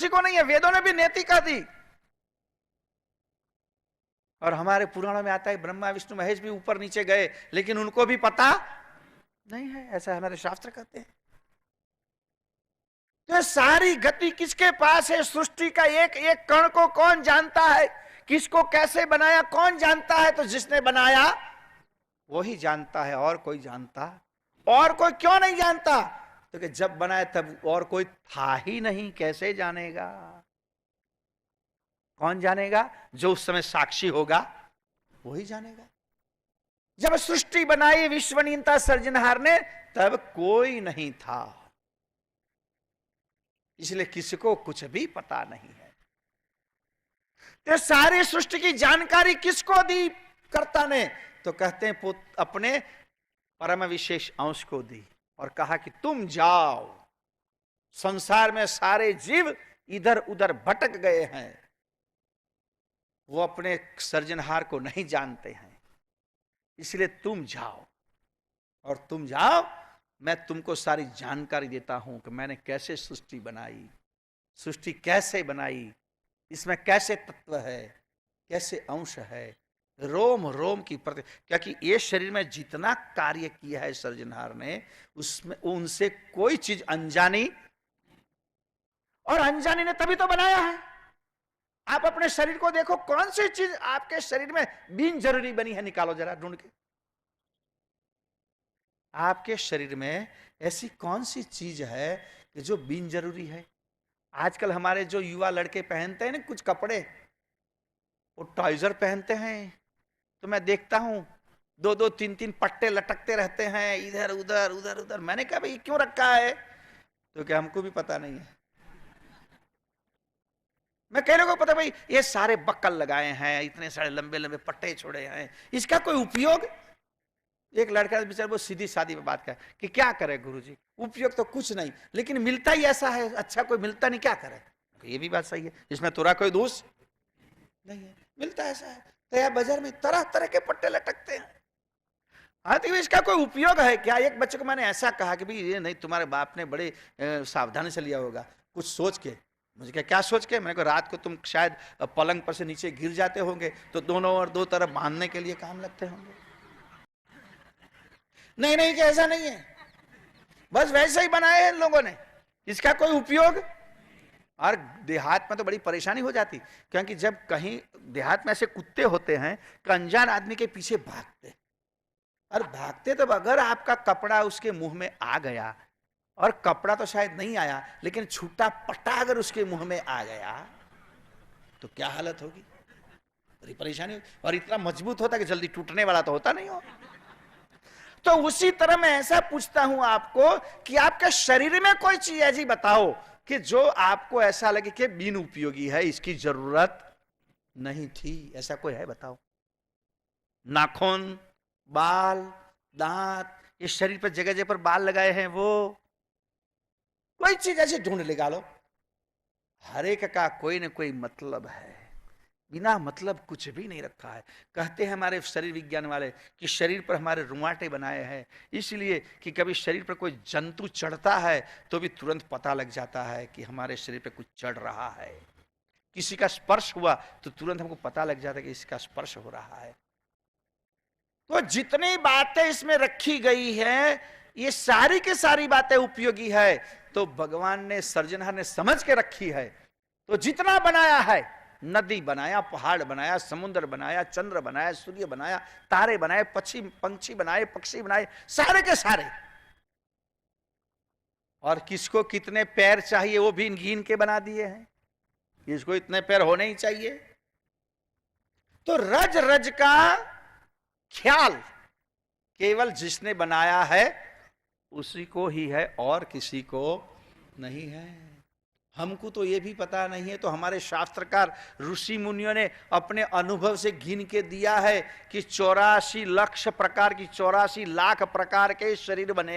किसी को नहीं है। वेदों ने भी नेतिका दी, और हमारे पुराणों में आता है ब्रह्मा विष्णु महेश भी ऊपर नीचे गए, लेकिन उनको भी पता नहीं है, ऐसा हमारे शास्त्र कहते हैं। तो सारी गति किसके पास है? सृष्टि का एक एक कण को कौन जानता है? किसको कैसे बनाया कौन जानता है? तो जिसने बनाया वही जानता है, और कोई जानता? और कोई क्यों नहीं जानता? तो कि जब बनाया तब और कोई था ही नहीं, कैसे जानेगा? कौन जानेगा? जो उस समय साक्षी होगा वही जानेगा। जब सृष्टि बनाई विश्वनीयता सर्जनहार ने, तब कोई नहीं था, इसलिए किसी को कुछ भी पता नहीं है। तो सारी सृष्टि की जानकारी किसको दी कर्ता ने? तो कहते हैं अपने परम विशेष अंश को दी, और कहा कि तुम जाओ। संसार में सारे जीव इधर उधर भटक गए हैं, वो अपने सर्जनहार को नहीं जानते हैं, इसलिए तुम जाओ, और तुम जाओ, मैं तुमको सारी जानकारी देता हूं कि मैंने कैसे सृष्टि बनाई, सृष्टि कैसे बनाई, इसमें कैसे तत्व है, कैसे अंश है, रोम रोम की प्रति। क्योंकि ये शरीर में जितना कार्य किया है सर्जनहार ने, उसमें उनसे कोई चीज अनजानी, और अनजानी ने तभी तो बनाया है। आप अपने शरीर को देखो, कौन सी चीज आपके शरीर में बिन जरूरी बनी है? निकालो जरा ढूंढ के। आपके शरीर में ऐसी कौन सी चीज है कि जो बिन जरूरी है? आजकल हमारे जो युवा लड़के पहनते हैं ना कुछ कपड़े, वो ट्राउजर पहनते हैं, तो मैं देखता हूं 2-2, 3-3 पट्टे लटकते रहते हैं इधर उधर उधर उधर। मैंने कहा भाई क्यों रखा है? तो क्या हमको भी पता नहीं है। मैं कह लोगों को पता, भाई ये सारे बक्कल लगाए हैं, इतने सारे लंबे लंबे पट्टे छोड़े हैं, इसका कोई उपयोग? एक लड़का बेचारा वो सीधी सादी में बात करे कि क्या करे गुरुजी, उपयोग तो कुछ नहीं, लेकिन मिलता ही ऐसा है, अच्छा कोई मिलता नहीं, क्या करे? ये भी बात सही है, इसमें तोरा कोई दोष नहीं है, मिलता ऐसा है। तो यार बाजार में तरह तरह के पट्टे लटकते हैं, हाँ, तो इसका कोई उपयोग है क्या? एक बच्चे को मैंने ऐसा कहा कि भाई ये नहीं, तुम्हारे बाप ने बड़े सावधानी से लिया होगा, कुछ सोच के। मुझे क्या सोच के? मैंने कहा रात को तुम शायद पलंग पर से नीचे गिर जाते होंगे, तो दोनों और दो तरफ बांधने के लिए काम लगते होंगे। नहीं नहीं, कि ऐसा नहीं है, बस वैसे ही बनाए हैं इन लोगों ने, इसका कोई उपयोग? और देहात में तो बड़ी परेशानी हो जाती, क्योंकि जब कहीं देहात में ऐसे कुत्ते होते हैं कि अनजान आदमी के पीछे भागते, और भागते तब अगर आपका कपड़ा उसके मुंह में आ गया, और कपड़ा तो शायद नहीं आया, लेकिन छूटा पट्टा अगर उसके मुंह में आ गया, तो क्या हालत होगी? बड़ी परेशानी होगी। और इतना मजबूत होता कि जल्दी टूटने वाला तो होता नहीं हो। तो उसी तरह मैं ऐसा पूछता हूं आपको कि आपके शरीर में कोई चीज ऐसी बताओ कि जो आपको ऐसा लगे कि बिन उपयोगी है, इसकी जरूरत नहीं थी, ऐसा कोई है? बताओ। नाखून, बाल, दांत, ये शरीर पर जगह जगह पर बाल लगाए हैं, वो कोई चीज ऐसे ढूंढ निकालो, हर एक का कोई ना कोई मतलब है, बिना मतलब कुछ भी नहीं रखा है। कहते हैं हमारे शरीर विज्ञान वाले कि शरीर पर हमारे रुआंटे बनाए हैं, इसलिए कि कभी शरीर पर कोई जंतु चढ़ता है तो भी तुरंत पता लग जाता है कि हमारे शरीर पर कुछ चढ़ रहा है। किसी का स्पर्श हुआ तो तुरंत हमको पता लग जाता है कि इसका स्पर्श हो रहा है। तो जितनी बातें इसमें रखी गई है, ये सारी की सारी बातें उपयोगी है, तो भगवान ने, सर्जनहार ने समझ के रखी है। तो जितना बनाया है, नदी बनाया, पहाड़ बनाया, समुद्र बनाया, चंद्र बनाया, सूर्य बनाया, तारे बनाए, पंछी बनाए, पक्षी बनाए, सारे के सारे। और किसको कितने पैर चाहिए वो भी गिन के बना दिए हैं, किसको इतने पैर होने ही चाहिए। तो रज रज का ख्याल केवल जिसने बनाया है उसी को ही है, और किसी को नहीं है। हमको तो ये भी पता नहीं है, तो हमारे शास्त्रकार ऋषि मुनियों ने अपने अनुभव से गिन के दिया है कि 84 लाख प्रकार की 84 लाख प्रकार के शरीर बने।